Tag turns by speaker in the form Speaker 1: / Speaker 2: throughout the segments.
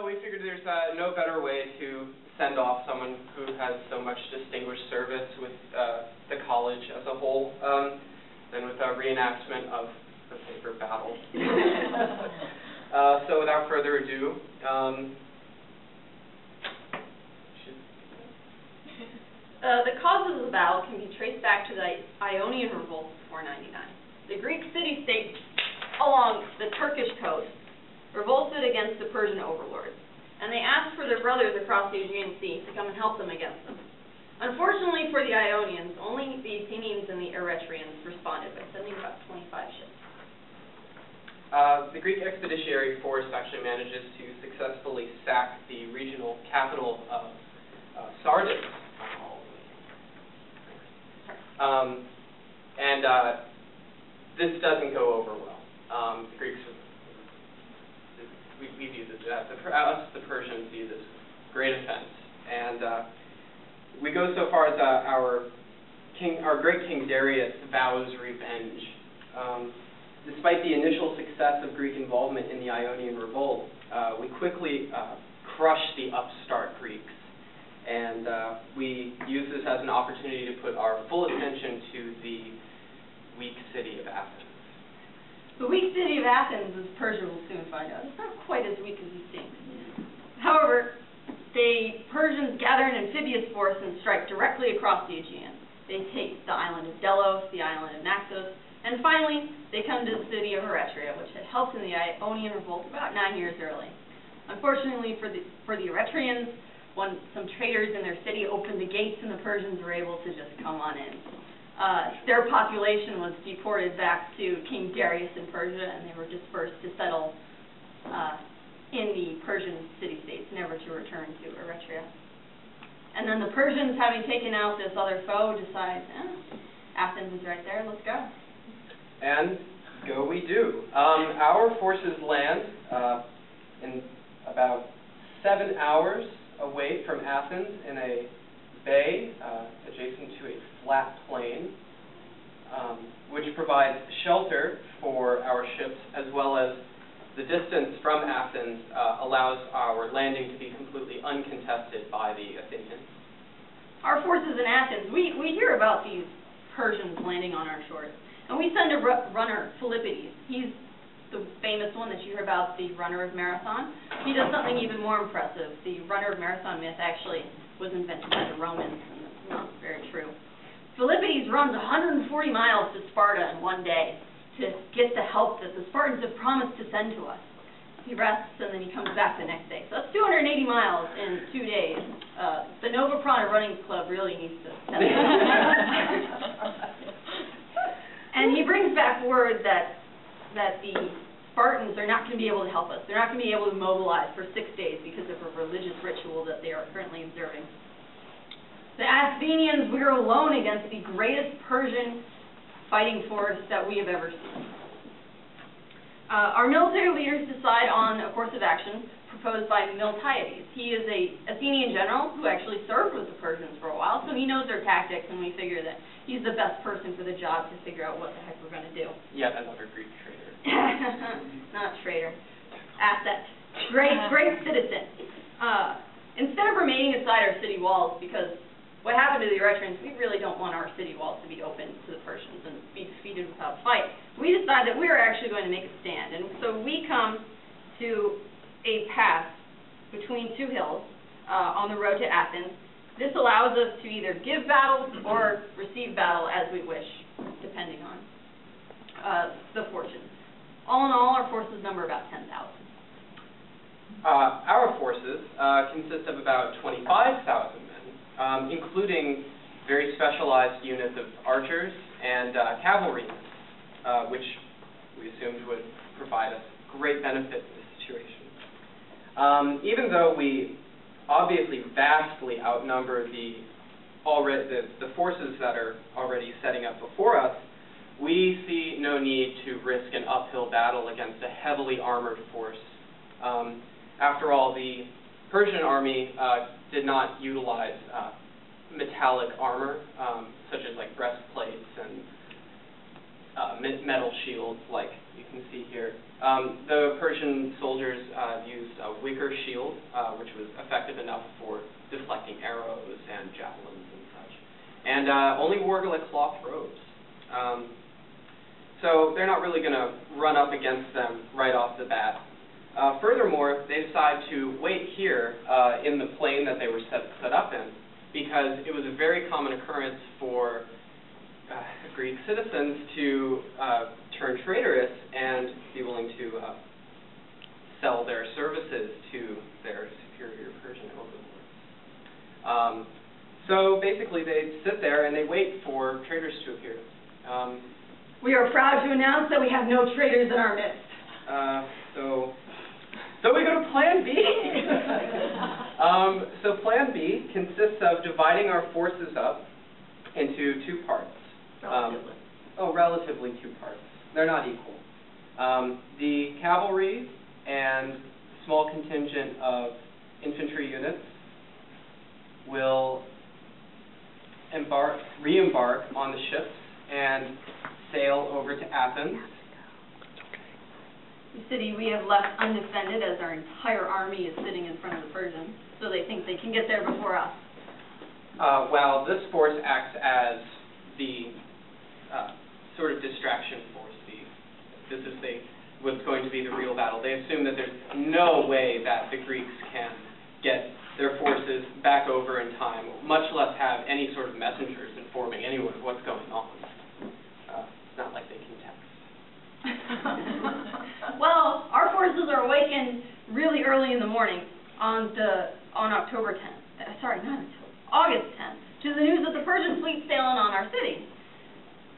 Speaker 1: we figured there's no better way to send off someone who has so much distinguished service with the college as a whole than with a reenactment of the paper battle. So without further ado,
Speaker 2: the causes of the battle can be traced back to the Ionian Revolt of 499. The Greek city-states along the Turkish coast revolted against the Persian overlords, and they asked for their brothers across the Aegean Sea to come and help them against them. Unfortunately for the Ionians, only the Athenians and the Eretrians responded by sending about 25 ships.
Speaker 1: The Greek expeditionary force actually manages to successfully sack the regional capital of Sardis. This doesn't go over well. The Greeks, we view this as, the Persians view this as great offense. And we go so far as our great King Darius vows revenge. Despite the initial success of Greek involvement in the Ionian Revolt, we quickly crush the upstart Greeks. And we use this as an opportunity to put our full attention to the weak city of Athens.
Speaker 2: The weak city of Athens, as Persia will soon find out, is not quite as weak as you think. However, the Persians gather an amphibious force and strike directly across the Aegean. They take the island of Delos, the island of Naxos, and finally, they come to the city of Eretria, which had helped in the Ionian Revolt about 9 years early. Unfortunately for the Eretrians, some traders in their city opened the gates, and the Persians were able to just come on in. Their population was deported back to King Darius in Persia, and they were dispersed to settle in the Persian city-states, never to return to Eretria. And then the Persians, having taken out this other foe, decide, Athens is right there, let's go.
Speaker 1: And go we do. Our forces land in about 7 hours away from Athens in a bay adjacent to a flat plain, which provides shelter for our ships, as well as the distance from Athens allows our landing to be completely uncontested by the Athenians.
Speaker 2: Our forces in Athens, we hear about these Persians landing on our shores, and we send a runner, Philippides. He's the famous one that you hear about, the runner of Marathon. He does something even more impressive. The runner of Marathon myth actually was invented by the Romans, and that's not very true. Philippides runs 140 miles to Sparta in one day to get the help that the Spartans have promised to send to us. He rests, and then he comes back the next day. So that's 280 miles in 2 days. The Nova Prana Running Club really needs to test that. And he brings back word that the Spartans are not going to be able to help us. They're not going to be able to mobilize for 6 days because of a religious ritual that they are currently observing. The Athenians, we are alone against the greatest Persian fighting force that we have ever seen. Our military leaders decide on a course of action proposed by Miltiades. He is an Athenian general who actually served with the Persians for a while, so he knows their tactics, and we figure that he's the best person for the job to figure out what the heck we're going to do.
Speaker 1: Yet another Greek traitor.
Speaker 2: Not traitor. Asset. Great citizen. Instead of remaining inside our city walls, because what happened to the Eretrians, we really don't want our city walls to be open to the Persians and be defeated without fight. We decide that we are actually going to make a stand, and so we come to a pass between 2 hills on the road to Athens. This allows us to either give battle or receive battle as we wish, depending on the fortune. All in all, our forces number about 10,000.
Speaker 1: Our forces consist of about 25,000 men, including very specialized units of archers and cavalrymen, which we assumed would provide us great benefit in this situation. Even though we obviously vastly outnumber the forces that are already setting up before us, we see no need to risk an uphill battle against a heavily armored force. After all, the Persian army did not utilize metallic armor, such as like breastplates and metal shields, like you can see here. The Persian soldiers used a wicker shield, which was effective enough for deflecting arrows and javelins and such. And only wore like cloth robes. So they're not really going to run up against them right off the bat. Furthermore, they decide to wait here in the plain that they were set up in, because it was a very common occurrence for Greek citizens to turn traitorous and be willing to sell their services to their superior Persian overlords. So basically they sit there and they wait for traitors to appear.
Speaker 2: We are proud to announce that we have no traitors in our midst.
Speaker 1: So we go to Plan B. So Plan B consists of dividing our forces up into two parts. Relatively two parts. They're not equal. The cavalry and small contingent of infantry units will re-embark on the ships and sail over to Athens.
Speaker 2: The city we have left undefended, as our entire army is sitting in front of the Persians, so they think they can get there before us.
Speaker 1: While this force acts as the sort of distraction force. This is what's going to be the real battle. They assume that there's no way that the Greeks can get their forces back over in time, much less have any sort of messengers informing anyone of what's going on. It's not like they can text.
Speaker 2: Well, our forces are awakened really early in the morning on October 10th. Sorry, not October, August 10th, to the news that the Persian fleet's sailing on our city.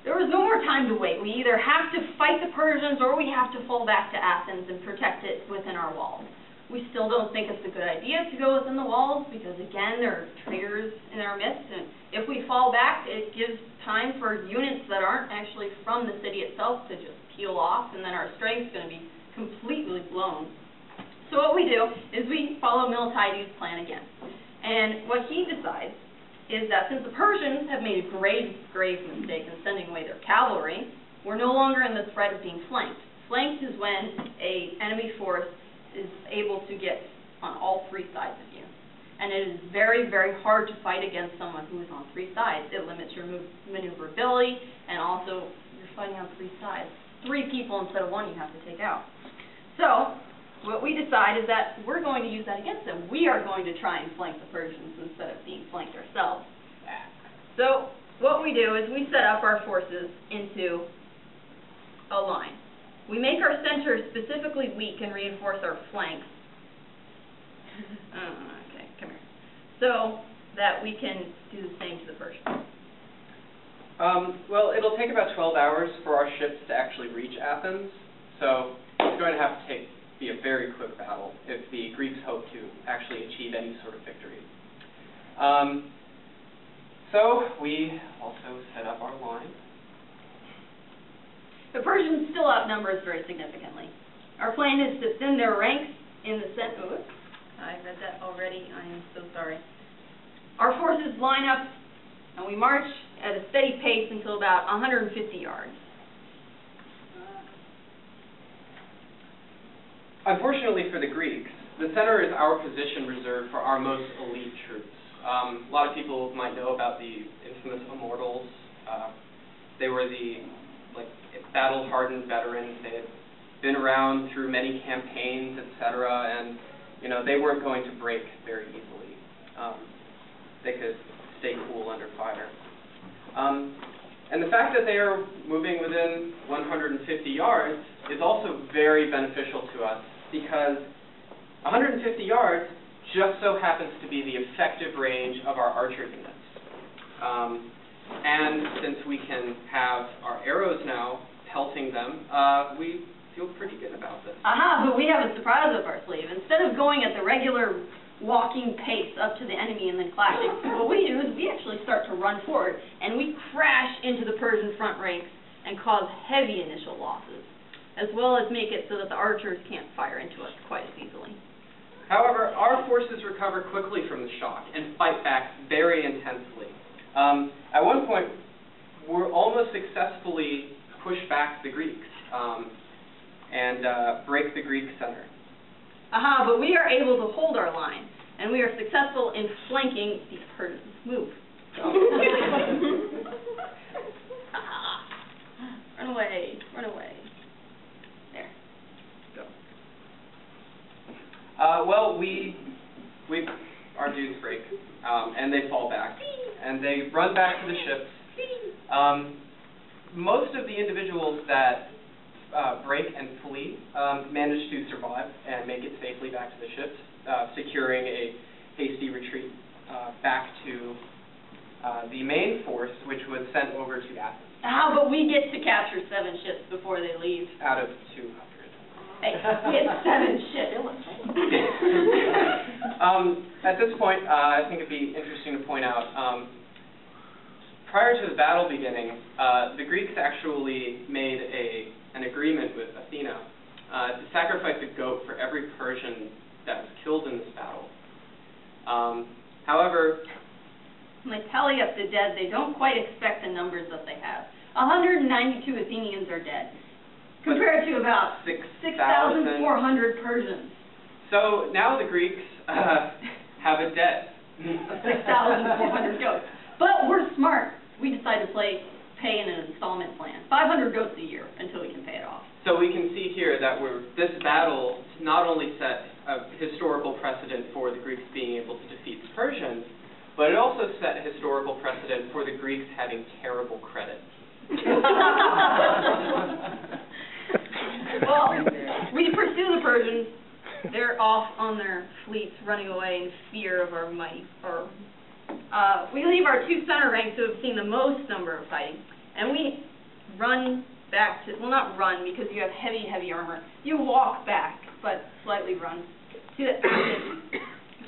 Speaker 2: There was no more time to wait. We either have to fight the Persians or we have to fall back to Athens and protect it within our walls. We still don't think it's a good idea to go within the walls because, again, there are traitors in our midst, and if we fall back, it gives time for units that aren't actually from the city itself to just peel off, and then our strength's going to be completely blown. So what we do is we follow Miltiades' plan again. And what he decides is that since the Persians have made a grave mistake in sending away their cavalry, we're no longer in the threat of being flanked. Flanked is when an enemy force is able to get on all three sides of you. And it is very, very hard to fight against someone who is on three sides. It limits your maneuverability, and also you're fighting on three sides. 3 people instead of 1 you have to take out. So what we decide is that we're going to use that against them. We are going to try and flank the Persians instead of being flanked ourselves. So what we do is we set up our forces into a line. We make our centers specifically weak and reinforce our flanks. Okay, come here. So that we can do the same to the Persians.
Speaker 1: Well, it'll take about 12 hours for our ships to actually reach Athens, so it's going to have to be a very quick battle if the Greeks hope to actually achieve any sort of victory. So we also set up our line.
Speaker 2: The Persians still outnumber us very significantly. Our plan is to thin their ranks in the center. Oops, I read that already. I am so sorry. Our forces line up and we march at a steady pace until about 150 yards.
Speaker 1: Unfortunately for the Greeks, the center is our position reserved for our most elite troops. A lot of people might know about the infamous Immortals. They were the battle-hardened veterans. They had been around through many campaigns, etc., and they weren't going to break very easily. They could stay cool under fire. And the fact that they are moving within 150 yards is also very beneficial to us, because 150 yards just so happens to be the effective range of our archer units. And since we can have our arrows now pelting them, we feel pretty good about this.
Speaker 2: Aha, but we have a surprise up our sleeve. Instead of going at the regular walking pace up to the enemy and then clashing, what we do is we actually start to run forward, and we crash into the Persian front ranks and cause heavy initial losses, as well as make it so that the archers can't fire into us quite as easily.
Speaker 1: However, our forces recover quickly from the shock and fight back very intensely. At one point, we're almost successfully push back the Greeks and break the Greek center.
Speaker 2: Aha, but we are able to hold our line, and we are successful in flanking these Persians. Move. Aha. Run away, run away. There. Go.
Speaker 1: Well, our dudes break, and they fall back, and they run back to the ships. Most of the individuals that break and flee manage to survive and make it safely back to the ships, securing a hasty retreat back to the main force, which was sent over to Athens.
Speaker 2: Ah, but we get to capture 7 ships before they leave.
Speaker 1: Out of 200.
Speaker 2: Hey, we had 7 ships.
Speaker 1: At this point, I think it'd be interesting to point out, prior to the battle beginning, the Greeks actually made an agreement with Athena to sacrifice a goat for every Persian that was killed in this battle. However,
Speaker 2: when they tally up the dead, they don't quite expect the numbers that they have. 192 Athenians are dead, compared to about 6,400 Persians.
Speaker 1: So now the Greeks have a debt.
Speaker 2: 6,400 goats. But we're smart. We decide to pay in an installment plan. 500 goats a year until we can pay it off.
Speaker 1: So we can see here that this battle not only set a historical precedent for the Greeks being able to defeat the Persians, but it also set a historical precedent for the Greeks having terrible credit.
Speaker 2: Well, we pursue the Persians. They're off on their fleets, running away in fear of our might. We leave our 2 center ranks who have seen the most number of fighting, and we run back to, well, not run because you have heavy, heavy armor. You walk back, but slightly run, to Athens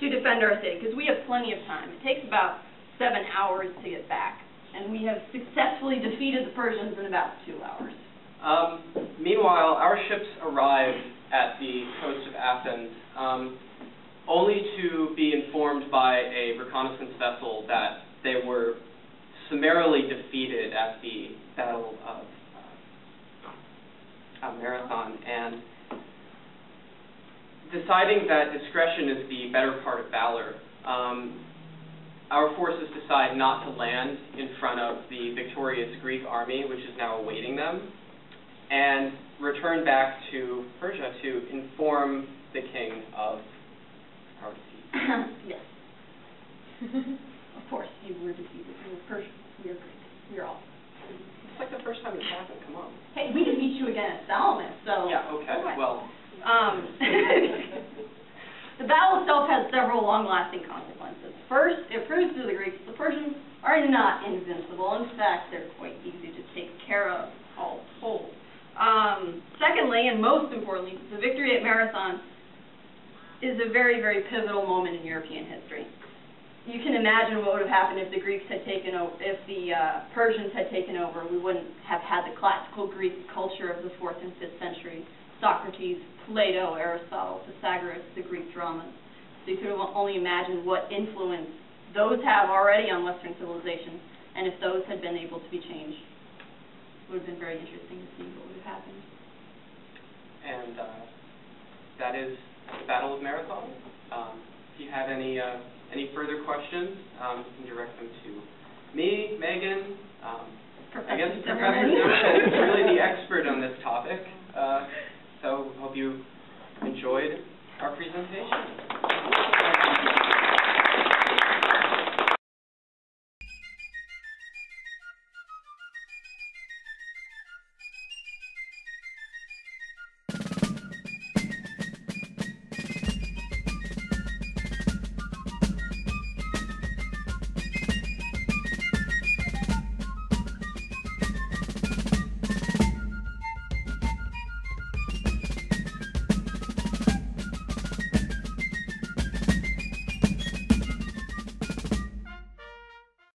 Speaker 2: to defend our city, because we have plenty of time. It takes about 7 hours to get back, and we have successfully defeated the Persians in about 2 hours.
Speaker 1: Meanwhile, our ships arrive at the coast of Athens, only to be informed by a reconnaissance vessel that they were summarily defeated at the Battle of Marathon, and deciding that discretion is the better part of valor, our forces decide not to land in front of the victorious Greek army, which is now awaiting them, and return back to Persia to inform the king of our defeat.
Speaker 2: Yes. Of course, you were defeated. You were Persian. We are Greek. We are all.
Speaker 1: It's like the first time it's happened. Come on.
Speaker 2: Hey, we defeat you again at Salamis, so...
Speaker 1: Yeah, okay, well...
Speaker 2: The battle itself has several long-lasting consequences. First, it proves to the Greeks the Persians are not invincible. In fact, they're quite easy to take care of, all told. Secondly, and most importantly, the victory at Marathon is a very, very pivotal moment in European history. You can imagine what would have happened if the Greeks had taken over, if the Persians had taken over. We wouldn't have had the classical Greek culture of the 4th and 5th century. Socrates, Plato, Aristotle, Pythagoras, the Greek dramas. So you could only imagine what influence those have already on Western civilization, and if those had been able to be changed. It would have been very interesting to see what would have happened.
Speaker 1: And that is the Battle of Marathon. If you have any further questions, you can direct them to me, Megan, I guess Professor Zimmerman is really the expert on this topic.